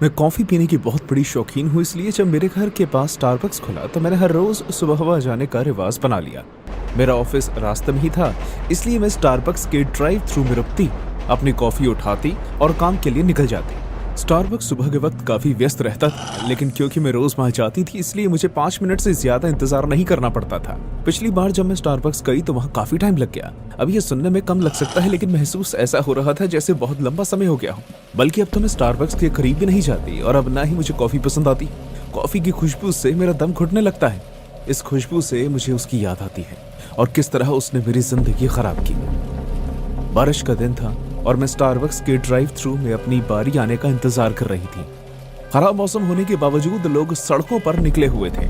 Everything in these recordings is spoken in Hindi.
मैं कॉफ़ी पीने की बहुत बड़ी शौकीन हूँ, इसलिए जब मेरे घर के पास स्टारबक्स खुला तो मैंने हर रोज़ सुबह वहाँ जाने का रिवाज बना लिया। मेरा ऑफिस रास्ते में ही था, इसलिए मैं स्टारबक्स के ड्राइव थ्रू में रुकती, अपनी कॉफ़ी उठाती और काम के लिए निकल जाती। स्टारबक्स सुबह के वक्त काफ़ी व्यस्त रहता था, लेकिन क्योंकि मैं रोज़ वहाँ जाती थी इसलिए मुझे 5 मिनट से ज़्यादा इंतज़ार नहीं करना पड़ता था। पिछली बार जब मैं स्टारबक्स गई तो वहाँ काफ़ी टाइम लग गया। अब ये सुनने में कम लग सकता है, लेकिन महसूस ऐसा हो रहा था जैसे बहुत लंबा समय हो गया हो। बल्कि अब तो मैं स्टारबक्स के करीब भी नहीं जाती और अब ना ही मुझे कॉफ़ी पसंद आती। कॉफ़ी की खुशबू से मेरा दम घुटने लगता है। इस खुशबू से मुझे उसकी याद आती है और किस तरह उसने मेरी ज़िंदगी ख़राब की। बारिश का दिन था और मैं स्टारबक्स के ड्राइव थ्रू में अपनी बारी आने का इंतजार कर रही थी। खराब मौसम होने के बावजूद लोग सड़कों पर निकले हुए थे।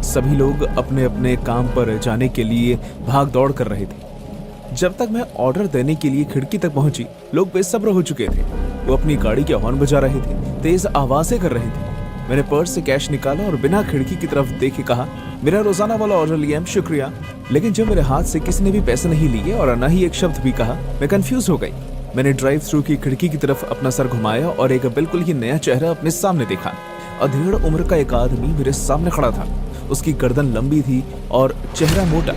सभी लोग अपने अपने काम पर जाने के लिए भाग दौड़ कर रहे थे। जब तक मैं ऑर्डर देने के लिए खिड़की तक पहुंची, लोग बेसब्र हो चुके थे। वो अपनी गाड़ी के हॉर्न बजा रहे थे, तेज आवाजें कर रहे थे। मैंने पर्स से कैश निकाला और बिना खिड़की की तरफ देखे कहा, मेरा रोजाना वाला ऑर्डर लिया, शुक्रिया। लेकिन जब मेरे हाथ से किसी ने भी पैसे नहीं लिए और न ही एक शब्द भी कहा, मैं कंफ्यूज हो गई। मैंने ड्राइव थ्रू की खिड़की की तरफ अपना सर घुमाया और एक बिल्कुल ही नया चेहरा अपने सामने देखा। अधेड़ उम्र का एक आदमी मेरे सामने खड़ा था। उसकी गर्दन लंबी थी और चेहरा मोटा।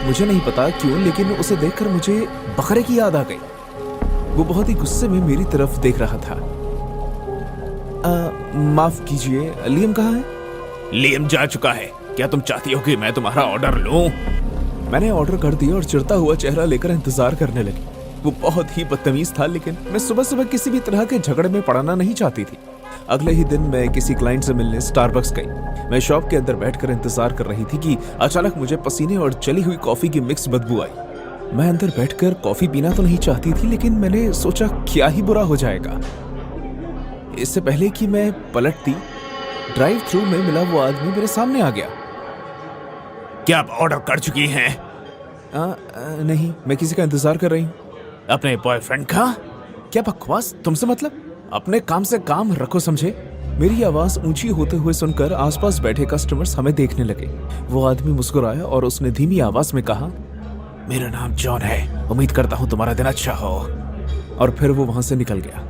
मुझे नहीं पता क्यों, लेकिन उसे देखकर मुझे बकरे की याद आ गई। वो बहुत ही गुस्से में मेरी तरफ देख रहा था। माफ कीजिए, लियम कहाँ है? लियम जा चुका है। क्या तुम चाहती हो कि मैं तुम्हारा ऑर्डर लूं? मैंने ऑर्डर कर दिया और चिढ़ता हुआ चेहरा लेकर इंतजार करने लगी। वो बहुत ही बदतमीज था, लेकिन मैं सुबह सुबह किसी भी तरह के झगड़े में पड़ना नहीं चाहती थी। अगले ही दिन मैं किसी क्लाइंट से मिलने स्टारबक्स गई। मैं शॉप के अंदर बैठकर इंतजार कर रही थी कि अचानक मुझे पसीने और जली हुई कॉफी की मिक्स बदबू आई। मैं अंदर बैठकर कॉफी पीना तो नहीं चाहती थी, लेकिन मैंने सोचा क्या ही बुरा हो जाएगा। इससे पहले कि मैं पलटती, ड्राइव थ्रू में मिला वो आदमी मेरे सामने आ गया। क्या आप ऑर्डर कर चुकी हैं? नहीं, मैं किसी का इंतजार कर रही हूँ। अपने बॉयफ्रेंड का? क्या बकवास, तुमसे मतलब? अपने काम से काम रखो, समझे? मेरी आवाज ऊंची होते हुए सुनकर आसपास बैठे कस्टमर्स हमें देखने लगे। वो आदमी मुस्कुराया और उसने धीमी आवाज में कहा, मेरा नाम जॉन है, उम्मीद करता हूँ तुम्हारा दिन अच्छा हो। और फिर वो वहां से निकल गया।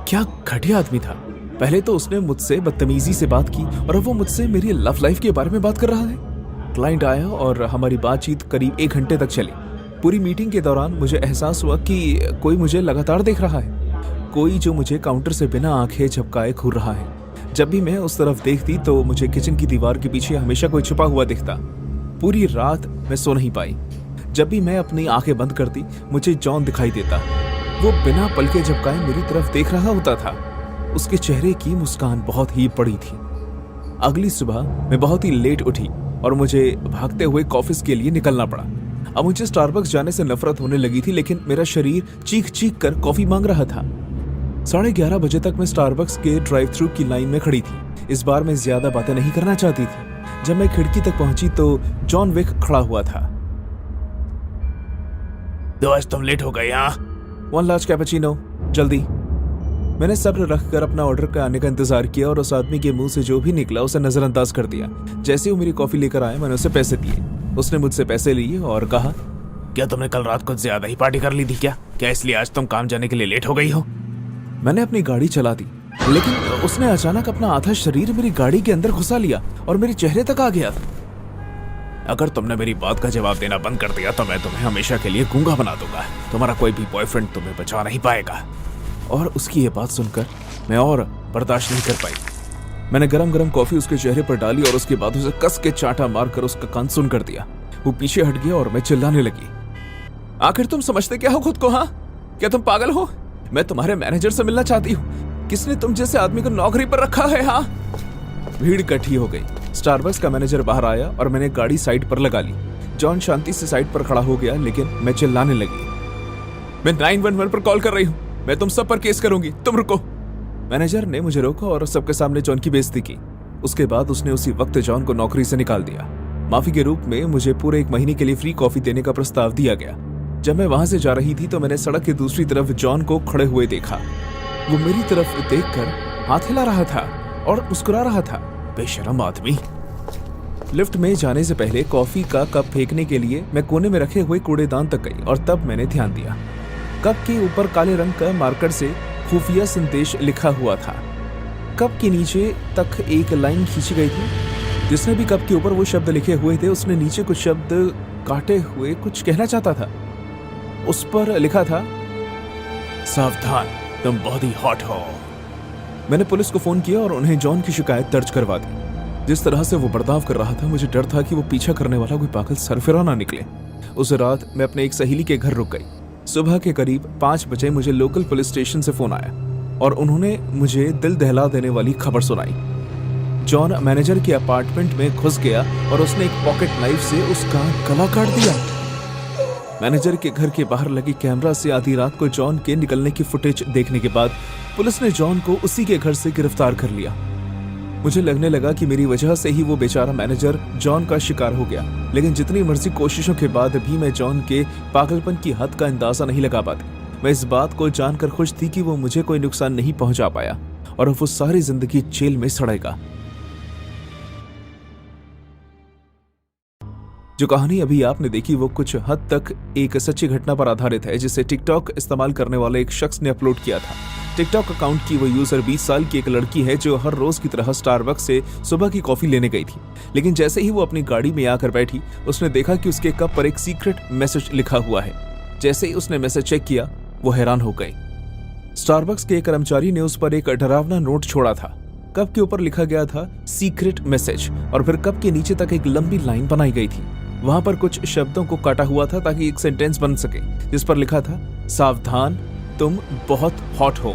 क्या घटिया आदमी था। पहले तो उसने मुझसे बदतमीजी से बात की और अब वो मुझसे मेरी लव लाइफ के बारे में बात कर रहा है। क्लाइंट आया और हमारी बातचीत करीब 1 घंटे तक चली। पूरी मीटिंग के दौरान मुझे एहसास हुआ कि कोई मुझे लगातार देख रहा है, कोई जो मुझे काउंटर से बिना आंखें झपकाए घूर रहा है। जब भी मैं उस तरफ देखती तो मुझे किचन की दीवार के पीछे हमेशा कोई छुपा हुआ दिखता। पूरी रात मैं सो नहीं पाई। जब भी मैं अपनी आंखें बंद करती, मुझे जॉन दिखाई देता। वो बिना पलके झपकाए मेरी तरफ देख रहा होता था। उसके चेहरे की मुस्कान बहुत ही बड़ी थी। अगली सुबह मैं बहुत ही लेट उठी और मुझे भागते हुए ऑफिस के लिए निकलना पड़ा। अब मुझे स्टारबक्स जाने से नफरत होने लगी थी, लेकिन मेरा शरीर चीख चीख कर कॉफी मांग रहा था। 11:30 बजे तक मैं स्टारबक्स के ड्राइव थ्रू की लाइन में खड़ी थी। इस बार मैं ज्यादा बातें नहीं करना चाहती थी। जब मैं खिड़की तक पहुंची तो जॉन विक खड़ा हुआ था। तो आज तुम लेट हो गए। 1 लार्ज कैपेचिनो, जल्दी। मैंने सब्र रखकर अपना ऑर्डर का आने का इंतजार किया और उस आदमी के मुंह से जो भी निकला उसे नजरअंदाज कर दिया। जैसे ही वो मेरी कॉफी लेकर आया, मैंने उसे पैसे दिए। उसने मुझसे पैसे लिए और कहा, क्या तुमने कल रात को ज्यादा ही पार्टी कर ली थी क्या इसलिए आज तुम काम जाने के लिए लेट हो गई हो? मैंने अपनी गाड़ी चला दी, लेकिन उसने अचानक अपना आधा शरीर मेरी गाड़ी के अंदर घुसा लिया और मेरे चेहरे तक आ गया था। अगर तुमने मेरी बात का जवाब देना बंद कर दिया तो मैं तुम्हें हमेशा के लिए गूंगा बना दूंगा। तुम्हारा कोई भी बॉयफ्रेंड तुम्हें बचा नहीं पाएगा। और उसकी ये बात सुनकर मैं और बर्दाश्त नहीं कर पाई। मैंने गरम गरम कॉफी उसके चेहरे पर डाली और उसके बाद उसे कस के चांटा मारकर उसका कान सुन कर दिया। वो पीछे हट गया और मैं चिल्लाने लगी, आखिर तुम समझते क्या हो खुद को? हाँ, क्या तुम पागल हो? मैं तुम्हारे मैनेजर से मिलना चाहती हूँ। किसने तुम जैसे आदमी को नौकरी पर रखा है? हाँ। भीड़ इकट्ठी हो गई। स्टारबक्स का मैनेजर बाहर आया और मैंने गाड़ी साइड पर लगा ली। जॉन शांति से साइड पर खड़ा हो गया, लेकिन मैं चिल्लाने लगी, मैं 911 पर कॉल कर रही हूँ। मैं तुम सब पर केस करूंगी, तुम रुको। मैनेजर ने मुझे रोका और सबके सामने जॉन की बेइज्जती की। उसके बाद उसने उसी वक्त जॉन को नौकरी से निकाल दिया। माफी के रूप में मुझे पूरे 1 महीने के लिए फ्री कॉफी देने का प्रस्ताव दिया गया। जब मैं वहां से जा रही थी तो मैंने सड़क की दूसरी तरफ जॉन को खड़े हुए देखा। वो मेरी तरफ देखकर हाथ हिला रहा था और मुस्कुरा रहा था। बेशरम आदमी। लिफ्ट में जाने से पहले कॉफी का कप फेंकने के लिए मैं कोने में रखे हुए कूड़ेदान तक गई और तब मैंने ध्यान दिया। कप के ऊपर काले रंग का मार्कर से खुफिया संदेश लिखा हुआ था। कप के नीचे तक एक लाइन खींची गई थी। जिसने भी कप के ऊपर वो शब्द लिखे हुए थे उसने नीचे कुछ शब्द काटे हुए कुछ कहना चाहता था। उस पर लिखा था, सावधान, तुम बहुत ही हॉट हो। मैंने पुलिस को फोन किया और उन्हें जॉन की शिकायत दर्ज करवा दी। जिस तरह से वो बर्ताव कर रहा था मुझे डर था कि वो पीछा करने वाला कोई पागल सरफिरा ना निकले। उस रात मैं अपने एक सहेली के घर रुक गई। सुबह के करीब 5 बजे मुझे लोकल पुलिस स्टेशन से फोन आया और उन्होंने मुझे दिल दहला देने वाली खबर सुनाई। जॉन मैनेजर के अपार्टमेंट में घुस गया और उसने एक पॉकेट नाइफ से उसका गला काट दिया। मैनेजर के घर के बाहर लगी कैमरा से आधी रात को जॉन के निकलने की फुटेज देखने के बाद पुलिस ने जॉन को उसी के घर से गिरफ्तार कर लिया। मुझे लगने लगा कि मेरी वजह से ही वो बेचारा मैनेजर जॉन का शिकार हो गया, लेकिन जितनी मर्जी कोशिशों के बाद भी मैं जॉन के पागलपन की हद का अंदाजा नहीं लगा पाती। मैं इस बात को जानकर खुश थी कि वो मुझे कोई नुकसान नहीं पहुंचा पाया और वो सारी जिंदगी जेल में सड़ेगा। जो कहानी अभी आपने देखी वो कुछ हद तक एक सच्ची घटना पर आधारित है, जिसे टिकटॉक इस्तेमाल करने वाले एक शख्स ने अपलोड किया था। टिकटॉक अकाउंट की वो यूजर 20 साल की एक लड़की है जो हर रोज की तरह स्टारबक्स से सुबह की कॉफी लेने गई थी। लेकिन जैसे ही वो अपनी गाड़ी में आकर बैठी उसने देखा कि उसके कप पर एक सीक्रेट मैसेज लिखा हुआ है। जैसे ही उसने मैसेज चेक किया वो हैरान हो गई। स्टारबक्स के एक कर्मचारी ने उस पर एक डरावना नोट छोड़ा था। कप के ऊपर लिखा गया था सीक्रेट मैसेज और फिर कप के नीचे तक एक लंबी लाइन बनाई गई थी। वहां पर कुछ शब्दों को काटा हुआ था ताकि एक सेंटेंस बन सके, जिस पर लिखा था, सावधान, तुम बहुत हॉट हो।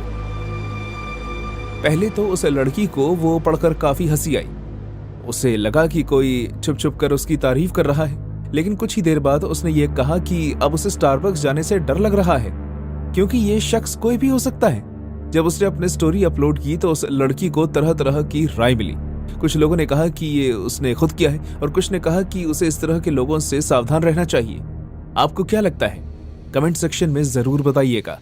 पहले तो उस लड़की को वो पढ़कर काफी हंसी आई। उसे लगा कि कोई छुप छुप कर उसकी तारीफ कर रहा है, लेकिन कुछ ही देर बाद उसने ये कहा कि अब उसे स्टारबक्स जाने से डर लग रहा है क्योंकि ये शख्स कोई भी हो सकता है। जब उसने अपनी स्टोरी अपलोड की तो उस लड़की को तरह तरह की राय मिली। कुछ लोगों ने कहा कि ये उसने खुद किया है और कुछ ने कहा कि उसे इस तरह के लोगों से सावधान रहना चाहिए। आपको क्या लगता है? कमेंट सेक्शन में जरूर बताइएगा।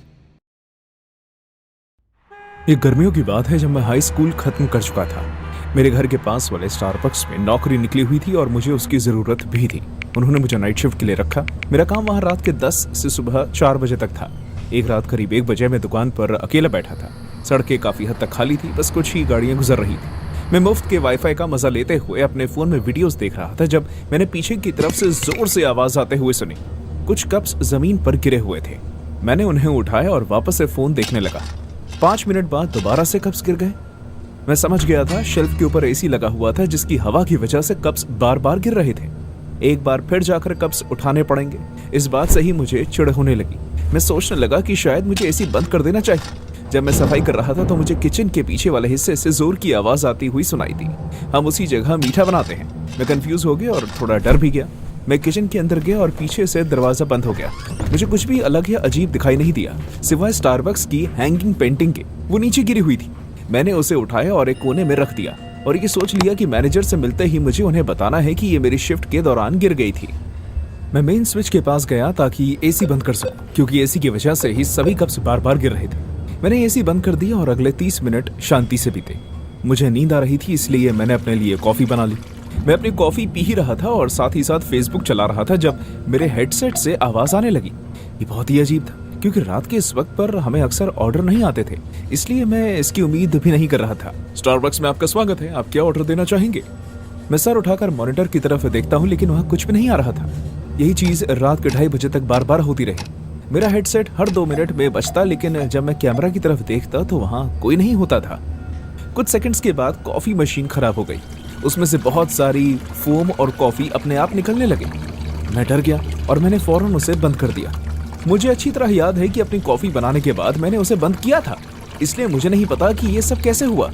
ये गर्मियों की बात है जब मैं हाई स्कूल खत्म कर चुका था। मेरे घर के पास वाले स्टारबक्स में नौकरी निकली हुई थी और मुझे उसकी जरूरत भी थी। उन्होंने मुझे नाइट शिफ्ट के लिए रखा। मेरा काम वहां रात के 10 से सुबह 4 बजे तक था। एक रात करीब 1 बजे मैं दुकान पर अकेला बैठा था। सड़कें काफी हद तक खाली थी, बस कुछ ही गाड़ियां गुजर रही थी। मैं मुफ्त के वाईफाई का मजा लेते हुए अपने फोन में वीडियोस देख रहा था जब मैंने पीछे की तरफ से जोर से आवाज आते हुए सुनी। कुछ कप्स जमीन पर गिरे हुए थे। मैंने उन्हें उठाया और वापस से फोन देखने लगा। 5 मिनट बाद दोबारा से कप्स गिर गए। मैं समझ गया था शेल्फ के ऊपर एसी लगा हुआ था जिसकी हवा की वजह से कप्स बार बार गिर रहे थे। एक बार फिर जाकर कप्स उठाने पड़ेंगे। इस बात से ही मुझे चिढ़ होने लगी। मैं सोचने लगा कि शायद मुझे एसी बंद कर देना चाहिए। जब मैं सफाई कर रहा था तो मुझे किचन के पीछे वाले हिस्से से जोर की आवाज आती हुई सुनाई दी। हम उसी जगह मीठा बनाते हैं। मैं कंफ्यूज हो गया और थोड़ा डर भी गया। मैं किचन के अंदर गया और पीछे से दरवाजा बंद हो गया। मुझे कुछ भी अलग या अजीब दिखाई नहीं दिया सिवाय स्टारबक्स की हैंगिंग पेंटिंग के। वो नीचे गिरी हुई थी। मैंने उसे उठाया और एक कोने में रख दिया और ये सोच लिया कि मैनेजर से मिलते ही मुझे उन्हें बताना है कि ये मेरी शिफ्ट के दौरान गिर गई थी। मैं मेन स्विच के पास गया ताकि एसी बंद कर सकूं, क्योंकि एसी की वजह से ही सभी कप्स बार बार गिर रहे थे। मैंने एसी बंद कर दिया और अगले 30 मिनट शांति से बीते। मुझे नींद आ रही थी, इसलिए मैंने अपने लिए कॉफी बना ली। मैं अपनी कॉफी पी ही रहा था और साथ ही साथ फेसबुक चला रहा था जब मेरे हेडसेट से आवाज आने लगी। ये बहुत ही अजीब था क्योंकि रात के इस वक्त पर हमें अक्सर ऑर्डर नहीं आते थे, इसलिए मैं इसकी उम्मीद भी नहीं कर रहा था। स्टारबक्स में आपका स्वागत है, आप क्या ऑर्डर देना चाहेंगे? मैं सर उठाकर मॉनिटर की तरफ देखता हूँ लेकिन वहाँ कुछ भी नहीं आ रहा था। यही चीज रात के 2:30 बजे तक बार बार होती रही। मेरा हेडसेट हर 2 मिनट में बजता, लेकिन जब मैं कैमरा की तरफ देखता तो वहां कोई नहीं होता था। कुछ सेकंड्स के बाद कॉफी मशीन खराब हो गई। उसमें से बहुत सारी फोम और कॉफी अपने आप निकलने लगे। मैं डर गया और मैंने फौरन उसे बंद कर दिया। मुझे अच्छी तरह याद है कि अपनी कॉफी बनाने के बाद मैंने उसे बंद किया था, इसलिए मुझे नहीं पता कि ये सब कैसे हुआ।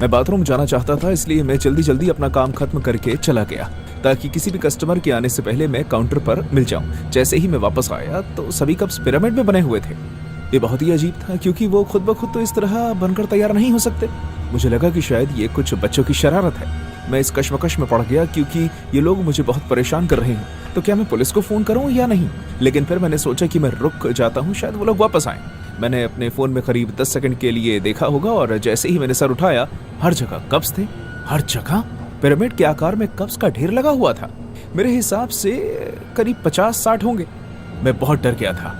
मैं बाथरूम जाना चाहता था, इसलिए मैं जल्दी जल्दी अपना काम खत्म करके चला गया ताकि किसी भी कस्टमर के आने से पहले मैं काउंटर पर मिल जाऊं। जैसे ही मैं वापस आया तो सभी कप्स पिरामिड में बने हुए थे। ये बहुत ही अजीब था क्योंकि वो खुद ब खुद तो इस तरह बनकर तैयार नहीं हो सकते। मुझे लगा कि शायद ये कुछ बच्चों की शरारत है। मैं इस कश्मकश में पड़ गया क्योंकि ये लोग मुझे बहुत परेशान कर रहे हैं। तो क्या मैं पुलिस को फोन करूं या नहीं? लेकिन फिर मैंने सोचा कि मैं रुक जाता हूं, शायद वो लोग वापस आए। मैंने अपने फोन में करीब 10 सेकंड के लिए देखा होगा और जैसे ही मैंने सर उठाया हर जगह कप्स थे। हर जगह पिरामिड के आकार में कप्स का ढेर लगा हुआ था। मेरे हिसाब से करीब 50-60 होंगे। मैं बहुत डर गया था।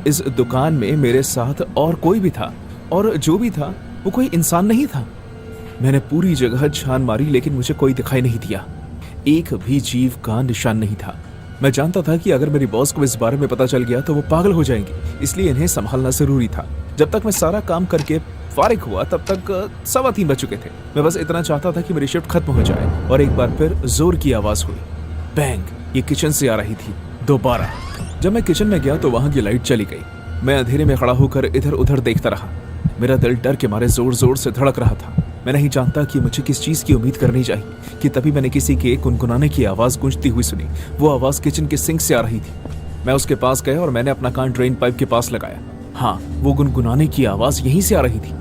इस दुकान में मेरे साथ और कोई भी था और जो भी था वो कोई इंसान नहीं था। मैंने पूरी जगह छान मारी लेकिन मुझे कोई दिखाई नहीं दिया। एक भी जीव का निशान नहीं था। मैं जानता था कि अगर मेरी बॉस को इस बारे में पता चल गया तो वो पागल हो जाएंगे, इसलिए इन्हें संभालना जरूरी था। जब तक मैं सारा काम करके फारिग हुआ तब तक 3:15 बज चुके थे। मैं बस इतना चाहता था कि मेरी शिफ्ट खत्म हो जाए और एक बार फिर जोर की आवाज हुई। बैंग, ये किचन से आ रही थी, दोबारा। जब मैं किचन में गया तो वहां की लाइट चली गई। मैं अंधेरे में खड़ा होकर इधर उधर देखता रहा। मेरा दिल डर के मारे जोर जोर से धड़क रहा था। मैं नहीं जानता कि मुझे किस चीज की उम्मीद करनी चाहिए कि तभी मैंने किसी के गुनगुनाने की आवाज गूंजती हुई सुनी। वो आवाज किचन के सिंक से आ रही थी। मैं उसके पास गया और मैंने अपना कान ड्रेन पाइप के पास लगाया। हाँ, वो गुनगुनाने की आवाज यहीं से आ रही थी।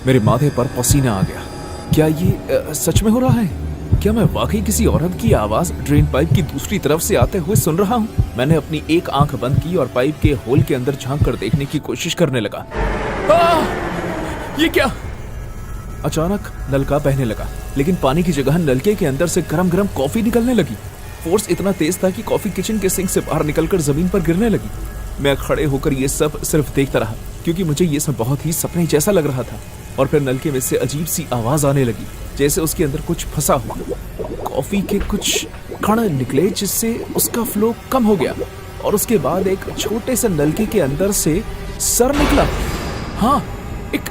मेरे माथे पर पसीना आ गया। क्या ये सच में हो रहा है? क्या मैं वाकई किसी औरत की आवाज ड्रेन पाइप की दूसरी तरफ से आते हुए सुन रहा हूँ? मैंने अपनी एक आंख बंद की और पाइप के होल के अंदर झांक कर देखने की कोशिश करने लगा। ये क्या? अचानक नलका बहने लगा, लेकिन पानी की जगह नलके के अंदर से गरम गरम कॉफी निकलने लगी। फोर्स इतना तेज था कि कॉफी किचन के सिंक से बाहर निकलकर जमीन पर गिरने लगी। मैं खड़े होकर ये सब सिर्फ देखता रहा, क्योंकि मुझे ये सब बहुत ही सपने जैसा लग रहा था। और फिर नलके में से अजीब सी आवाज आने लगी, जैसे उसके अंदर कुछ फंसा हुआ। कॉफी के कुछ कण निकले, जिससे उसका फ्लो कम हो गया और उसके बाद एक छोटे से नलके के अंदर से सर निकला। हाँ, एक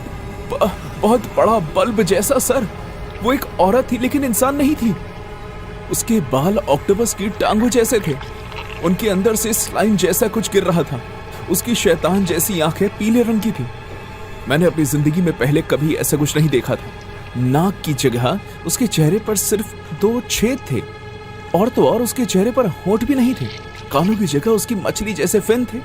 बहुत बड़ा बल्ब जैसा सर। वो एक औरत थी लेकिन इंसान नहीं थी। उसके बाल ऑक्टोपस की टांगों जैसे थे। उनके अंदर से स्लाइम जैसा कुछ गिर रहा था। उसकी शैतान जैसी आंखें पीले रंग की थी। मैंने अपनी जिंदगी में पहले कभी ऐसा कुछ नहीं देखा था। नाक की जगह उसके चेहरे पर सिर्फ 2 छेद थे, और तो और उसके चेहरे पर होंठ भी नहीं थे। कानों की जगह उसकी मछली जैसे फिन थे।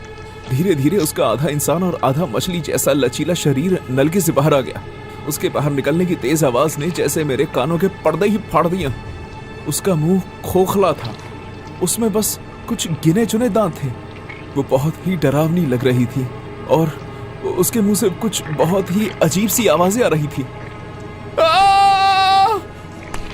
धीरे धीरे उसका आधा इंसान और आधा मछली जैसा लचीला शरीर नलके से बाहर आ गया। उसके बाहर निकलने की तेज आवाज ने जैसे मेरे कानों के पर्दे ही फाड़ दिए। उसका मुंह खोखला था, उसमें बस कुछ गिने चुने दांत थे। वो बहुत ही डरावनी लग रही थी और उसके मुंह से कुछ बहुत ही अजीब सी आवाजें आ रही थी।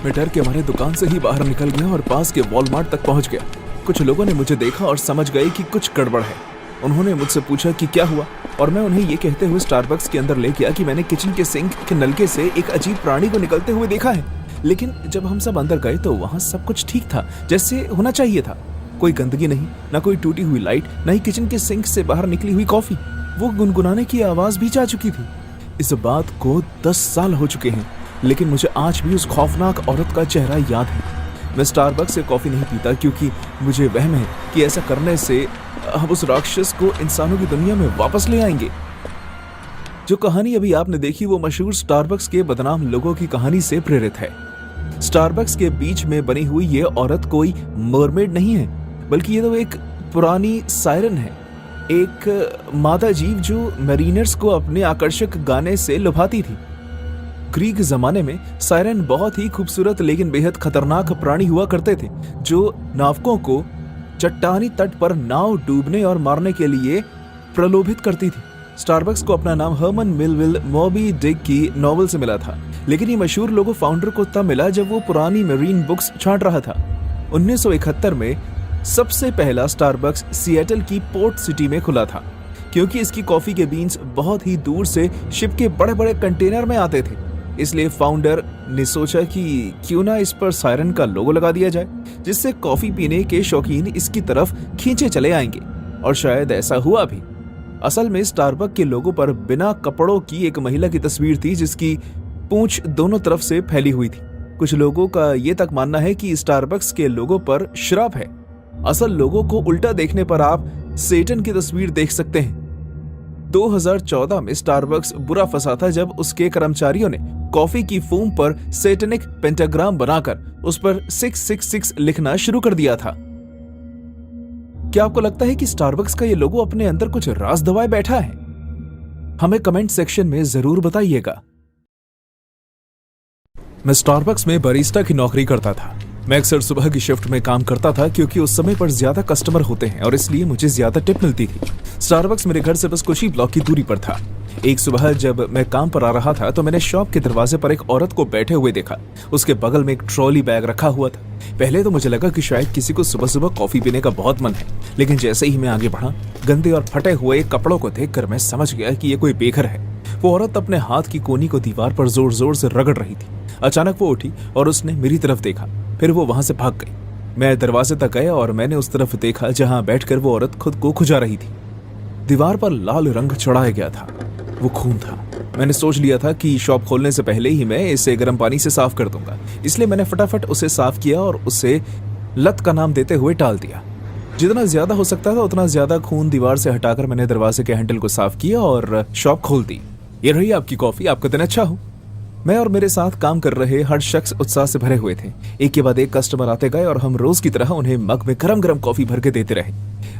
मैं डर के मारे दुकान से ही बाहर निकल गया और पास के वॉलमार्ट तक पहुंच गया। कुछ लोगों ने मुझे देखा और समझ गए कि कुछ गड़बड़ है। उन्होंने मुझसे पूछा कि क्या हुआ, और मैं उन्हें ये कहते हुए स्टारबक्स के अंदर ले गया कि मैंने किचन के सिंक के नलके से एक अजीब प्राणी को निकलते हुए देखा है। लेकिन जब हम सब अंदर गए तो वहां सब कुछ ठीक था, जैसे होना चाहिए था। कोई गंदगी नहीं, ना कोई टूटी हुई लाइट, ना ही किचन के सिंक से बाहर निकली हुई कॉफी। वो गुनगुनाने की आवाज भी जा चुकी थी। इस बात को 10 साल हो चुके हैं, लेकिन मुझे आज भी उस खौफनाक औरत का चेहरा याद है। मैं स्टारबक्स से कॉफी नहीं पीता क्योंकि मुझे वहम है कि ऐसा करने से हम उस राक्षस को इंसानों की दुनिया में वापस ले आएंगे। जो कहानी अभी आपने देखी वो मशहूर स्टारबक्स के बदनाम लोगों की कहानी से प्रेरित है। स्टारबक्स के बीच में बनी हुई ये औरत कोई मरमेड नहीं है, बल्कि ये तो एक पुरानी सायरन है, एक मादा जीव जो मरीनर्स को अपने आकर्षक गाने से लुभाती थी। ग्रीक जमाने में सायरन बहुत ही खूबसूरत लेकिन बेहद खतरनाक प्राणी हुआ करते थे, जो नाविकों को चट्टानी तट पर नाव डूबने और मारने के लिए प्रलोभित करती थी। स्टारबक्स को अपना नाम हर्मन मेलविल मॉबी डिक की नॉवेल से मिला था, लेकिन ये मशहूर लोगो फाउंडर को तब मिला जब वो पुरानी मरीन बुक्स छांट रहा था। 1971 में सबसे पहला स्टारबक्स सिएटल की पोर्ट सिटी में खुला था, क्योंकि इसकी कॉफी के बीन्स बहुत ही दूर से शिप के बड़े बड़े कंटेनर में आते थे। इसलिए फाउंडर ने सोचा कि क्यों ना इस पर सायरन का लोगो लगा दिया जाए, जिससे कॉफी पीने के शौकीन इसकी तरफ खींचे चले आएंगे। और शायद ऐसा हुआ भी। असल में स्टारबक्स के लोगो पर बिना कपड़ों की एक महिला की तस्वीर थी, जिसकी पूंछ दोनों तरफ से फैली हुई थी। कुछ लोगों का ये तक मानना है कि स्टारबक्स के लोगो पर श्राप है। असल लोगों को उल्टा देखने पर आप सेटन की तस्वीर देख सकते हैं। 2014 में स्टारबक्स बुरा फंसा था जब उसके कर्मचारियों ने कॉफी की फोम पर सेटनिक पेंटाग्राम बनाकर उस पर 666 लिखना शुरू कर दिया था। क्या आपको लगता है कि स्टारबक्स का ये लोगो अपने अंदर कुछ राज दबाए बैठा है? हमें कमेंट सेक्शन में जरूर बताइएगा। मैं स्टारबक्स में बरिस्टा की नौकरी करता था। मैं अक्सर सुबह की शिफ्ट में काम करता था क्योंकि उस समय पर ज्यादा कस्टमर होते हैं और इसलिए मुझे ज्यादा टिप मिलती थी। स्टारबक्स मेरे घर से बस कुछ ही ब्लॉक की दूरी पर था। एक सुबह जब मैं काम पर आ रहा था तो मैंने शॉप के दरवाजे पर एक औरत को बैठे हुए देखा। उसके बगल में एक ट्रॉली बैग रखा हुआ था। पहले तो मुझे लगा कि शायद किसी को सुबह सुबह कॉफी पीने का बहुत मन है, लेकिन जैसे ही मैं आगे बढ़ा, गंदे और फटे हुए कपड़ों को देखकर मैं समझ गया कि ये कोई बेघर है। वो औरत अपने हाथ की कोनी को दीवार पर जोर जोर से रगड़ रही थी। अचानक वो उठी और उसने मेरी तरफ देखा, फिर वो वहां से भाग गई। मैं दरवाजे तक गया और मैंने उस तरफ देखा जहां बैठकर वो औरत खुद को खुजा रही थी। दीवार पर लाल रंग चढ़ाया गया था, वो खून था। मैंने सोच लिया था कि शॉप खोलने से पहले ही मैं इसे गर्म पानी से साफ कर दूंगा, इसलिए मैंने फटाफट उसे साफ किया और उसे लत का नाम देते हुए टाल दिया। जितना ज्यादा हो सकता था उतना ज्यादा खून दीवार से हटाकर मैंने दरवाजे के हैंडल को साफ किया और शॉप खोल दी। ये रही आपकी कॉफी, आपका दिन अच्छा हो। मैं और मेरे साथ काम कर रहे हर शख्स उत्साह से भरे हुए थे। एक के बाद एक कस्टमर आते गए और हम रोज की तरह उन्हें मग में गरम गरम कॉफी भर के देते रहे।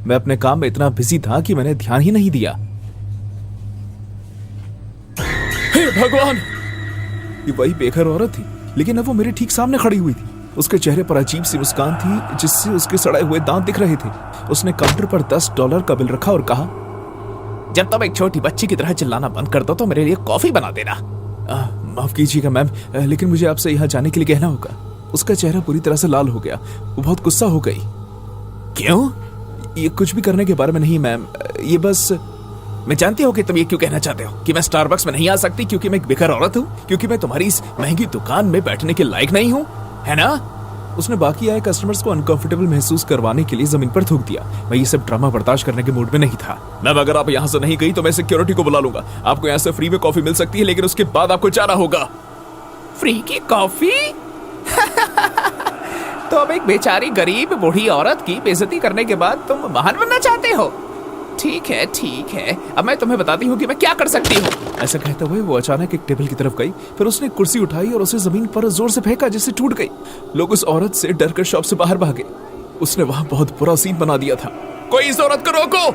मैं अपने काम में इतना बिजी था कि मैंने ध्यान ही नहीं दिया। हे भगवान! ये वही बेघर औरत थी, लेकिन अब वो मेरे ठीक सामने खड़ी हुई थी। उसके चेहरे पर अजीब सी मुस्कान थी जिससे उसके सड़े हुए दांत दिख रहे थे। उसने काउंटर पर $10 का बिल रखा और कहा, जब तुम एक छोटी बच्ची की तरह चिल्लाना बंद कर दो तो मेरे लिए कॉफी बना देना। माफ कीजिएगा मैम, लेकिन मुझे आपसे यहाँ जाने के लिए कहना होगा। उसका चेहरा पूरी तरह से लाल हो गया। वो बहुत गुस्सा हो गई। क्यों? ये कुछ भी करने के बारे में नहीं मैम, ये बस। मैं जानती हूँ कि तुम ये क्यों कहना चाहते हो कि मैं स्टारबक्स में नहीं आ सकती क्योंकि मैं एक बेघर औरत हूँ, क्योंकि मैं तुम्हारी इस महंगी दुकान में बैठने के लायक नहीं हूँ, है ना? उसने बाकी आए कस्टमर्स को अनकंफर्टेबल महसूस करवाने के लिए जमीन पर थूक दिया। मैं ये सब ड्रामा बर्दाश्त करने के मूड में नहीं था। मैम, अगर आप यहाँ से नहीं गई तो मैं सिक्योरिटी को बुला लूंगा। आपको यहाँ से फ्री में कॉफी मिल सकती है, लेकिन उसके बाद आपको जाना होगा। फ्री की कॉफी? तो अब एक बेचारी गरीब बूढ़ी औरत की बेइज्जती करने के बाद तुम महान बनना चाहते हो? ठीक है ठीक है, अब मैं तुम्हें बताती हूँ कि मैं क्या कर सकती हूँ। ऐसा कहते हुए वो अचानक एक टेबल की तरफ गई, फिर उसने एक कुर्सी उठाई और उसे जमीन पर जोर से फेंका जिससे टूट गई। लोग उस औरत से डरकर शॉप से बाहर भागे। उसने वहां बहुत बुरा सीन बना दिया था। कोई इस औरत को रोको!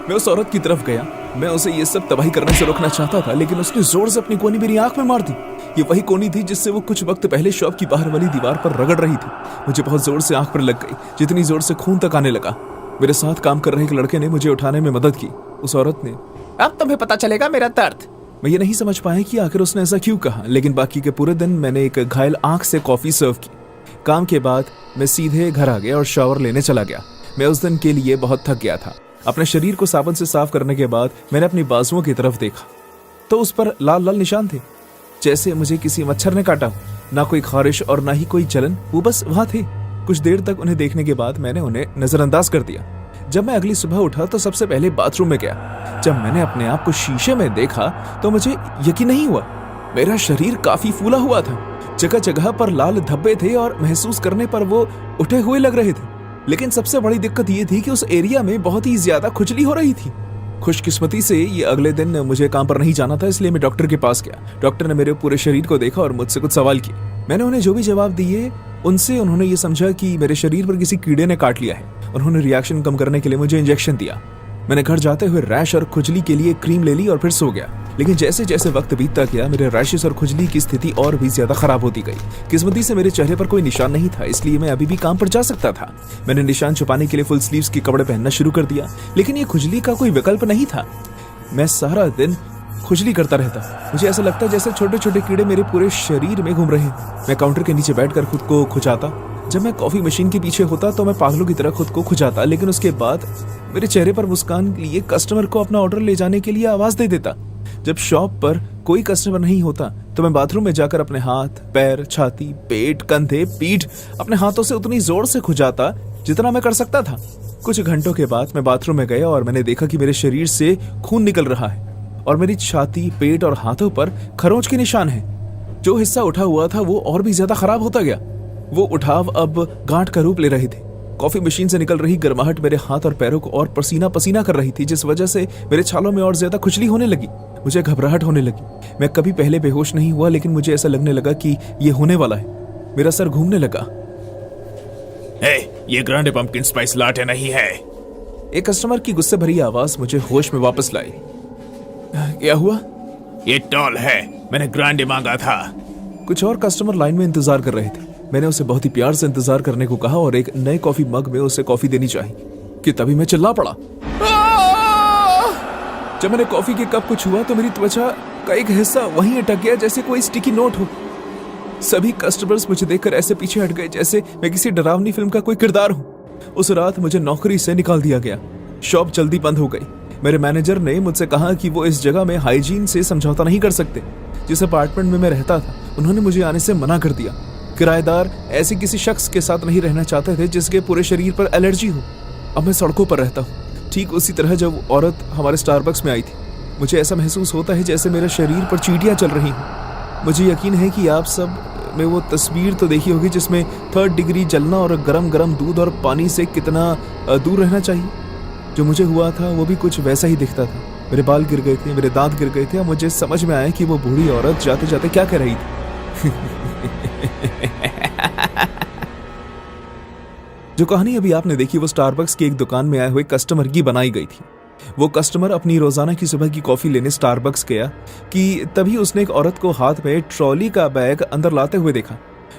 मैं उस औरत की तरफ गया। मैं उसे ये सब तबाही करने से रोकना चाहता था, लेकिन उसने जोर से अपनी कोनी मेरी आंख में मार दी। ये वही कोनी थी जिससे वो कुछ वक्त पहले शॉप की बाहर वाली दीवार पर रगड़ रही थी। मुझे बहुत जोर से आंख पर लग गई, जितनी जोर से खून तक आने लगा। मेरे साथ काम कर रहे एक लड़के ने मुझे उठाने में मदद की। उस औरत ने, अब तुम्हें पता चलेगा मेरा दर्द। मैं ये नहीं समझ पाया कि आखिर उसने ऐसा क्यों कहा, लेकिन बाकी के पूरे दिन मैंने एक घायल आंख से कॉफी सर्व की। काम के बाद मैं सीधे घर आ गया और शावर लेने चला गया। मैं उस दिन के लिए बहुत थक गया था। अपने शरीर को साबुन से साफ करने के बाद मैंने अपनी बाजुओं की तरफ देखा तो उस पर लाल लाल निशान थे, जैसे मुझे किसी मच्छर ने काटा हो। ना कोई खारिश और ना ही कोई जलन, वो बस वहां थे। कुछ देर तक उन्हें देखने के बाद मैंने उन्हें नजरअंदाज कर दिया। जब मैं अगली सुबह उठा तो सबसे पहले बाथरूम में गया। जब मैंने अपने आप को शीशे में देखा तो मुझे यकीन नहीं हुआ। मेरा शरीर काफी फूला हुआ था, जगह जगह पर लाल धब्बे थे और महसूस करने पर वो उठे हुए लग रहे थे। लेकिन सबसे बड़ी दिक्कत ये थी कि उस एरिया में बहुत ही ज्यादा खुजली हो रही थी। खुशकिस्मती से ये अगले दिन मुझे काम पर नहीं जाना था, इसलिए मैं डॉक्टर के पास गया। डॉक्टर ने मेरे पूरे शरीर को देखा और मुझसे कुछ सवाल किए। मैंने उन्हें जो भी जवाब दिए उनसे उन्होंने ये समझा कि मेरे शरीर पर किसी कीड़े ने काट लिया है। उन्होंने रिएक्शन कम करने के लिए मुझे इंजेक्शन दिया। मैंने घर जाते हुए रैश और खुजली के लिए क्रीम ले ली और फिर सो गया। लेकिन जैसे जैसे वक्त बीतता गया मेरे रैशेस और खुजली की स्थिति और भी ज्यादा खराब होती गई। किस्मती से मेरे चेहरे पर कोई निशान नहीं था, इसलिए मैं अभी भी काम पर जा सकता था। मैंने निशान छुपाने के लिए फुल स्लीव्स के कपड़े पहनना शुरू कर दिया, लेकिन ये खुजली का कोई विकल्प नहीं था। मैं सारा दिन खुजली करता रहता। मुझे ऐसा लगता जैसे छोटे छोटे कीड़े मेरे पूरे शरीर में घूम रहे हैं। मैं काउंटर के नीचे बैठकर खुद को खुजाता। जब मैं कॉफी मशीन के पीछे होता तो मैं पागलों की तरह खुद को खुजाता, लेकिन उसके बाद मेरे चेहरे पर मुस्कान के लिए कस्टमर को अपना ऑर्डर ले जाने के लिए आवाज दे देता। जब शॉप पर कोई कस्टमर नहीं होता तो मैं बाथरूम में जाकर अपने हाथ, पैर, छाती, पेट, कंधे, पीठ अपने हाथों से उतनी जोर से खुजाता जितना मैं कर सकता था। कुछ घंटों के बाद मैं बाथरूम में गया और मैंने देखा कि मेरे शरीर से खून निकल रहा है और मेरी छाती, पेट और हाथों पर खरोंच के निशान हैं। जो हिस्सा उठा हुआ था वो और भी ज्यादा खराब होता गया। वो उठाव अब गांठ का रूप ले रहे थे। कॉफी मशीन से निकल रही गर्माहट मेरे हाथ और पैरों को और पसीना पसीना कर रही थी, जिस वजह से मेरे छालों में और ज्यादा खुजली होने लगी। मुझे घबराहट होने लगी। मैं कभी पहले बेहोश नहीं हुआ, लेकिन मुझे ऐसा लगने लगा कि ये होने वाला है। मेरा सर घूमने लगा। ये ग्रांडे पंपकिन स्पाइस लाटे नहीं है। एक कस्टमर की गुस्से भरी आवाज मुझे होश में वापस लाई। क्या हुआ? ये टॉल है, मैंने ग्रांडे मांगा था। कुछ और कस्टमर लाइन में इंतजार कर रहे थे। मैंने उसे बहुत ही प्यार से इंतजार करने को कहा और एक नए कॉफी मग में उसे कॉफी देनी चाहिए कि तभी मैं चिल्ला पड़ा। जब मैंने कॉफी के कप को छुआ तो मेरी त्वचा का एक हिस्सा वहीं अटक गया जैसे कोई स्टिकी नोट हो। सभी कस्टमर्स मुझे देखकर ऐसे पीछे हट गए जैसे मैं किसी डरावनी फिल्म का कोई किरदार हूं। उस रात मुझे नौकरी से निकाल दिया गया। शॉप जल्दी बंद हो गई। मेरे मैनेजर ने मुझसे कहा कि वो इस जगह में हाइजीन से समझौता नहीं कर सकते। जिस अपार्टमेंट में मैं रहता था उन्होंने मुझे आने से मना कर दिया। किराएदार ऐसे किसी शख्स के साथ नहीं रहना चाहते थे जिसके पूरे शरीर पर एलर्जी हो। अब मैं सड़कों पर रहता हूँ। ठीक उसी तरह जब औरत हमारे स्टारबक्स में आई थी, मुझे ऐसा महसूस होता है जैसे मेरे शरीर पर चींटियां चल रही हों। मुझे यकीन है कि आप सब में वो तस्वीर तो देखी होगी जिसमें 3rd डिग्री जलना और गरम गरम दूध और पानी से कितना दूर रहना चाहिए। जो मुझे हुआ था वो भी कुछ वैसा ही दिखता था। मेरे बाल गिर गए थे, मेरे दांत गिर गए थे। अब मुझे समझ में आया कि वो बूढ़ी औरत जाते जाते क्या कह रही थी। जो कहानी अभी आपने देखी वो स्टारबक्स की एक दुकान में आए हुए कस्टमर की बनाई गई थी। वो कस्टमर अपनी रोजाना की सुबह की कॉफी लेने स्टारबक्स गया कि तभी उसने एक औरत को हाथ में ट्रॉली का बैग अंदर लाते हुए देखा।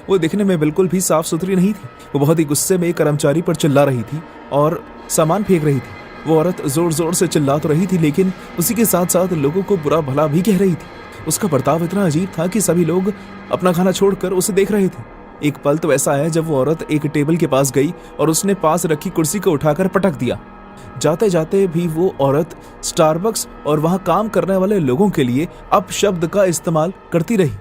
वो दिखने में बिल्कुल भी साफ सुथरी नहीं थी। वो बहुत ही गुस्से में एक कर्मचारी पर चिल्ला रही थी और सामान फेंक रही थी। वो औरत जोर जोर से चिल्ला तो रही थी लेकिन उसी के साथ साथ लोगों को बुरा भला भी कह रही थी। उसका बर्ताव इतना अजीब था कि सभी लोग अपना खाना छोड़कर उसे देख रहे थे। एक पल तो ऐसा आया जब वो औरत एक टेबल के पास गई और उसने पास रखी कुर्सी को उठाकर पटक दिया। जाते जाते भी वो औरत स्टारबक्स और वहां काम करने वाले लोगों के लिए अपशब्द का इस्तेमाल करती रही।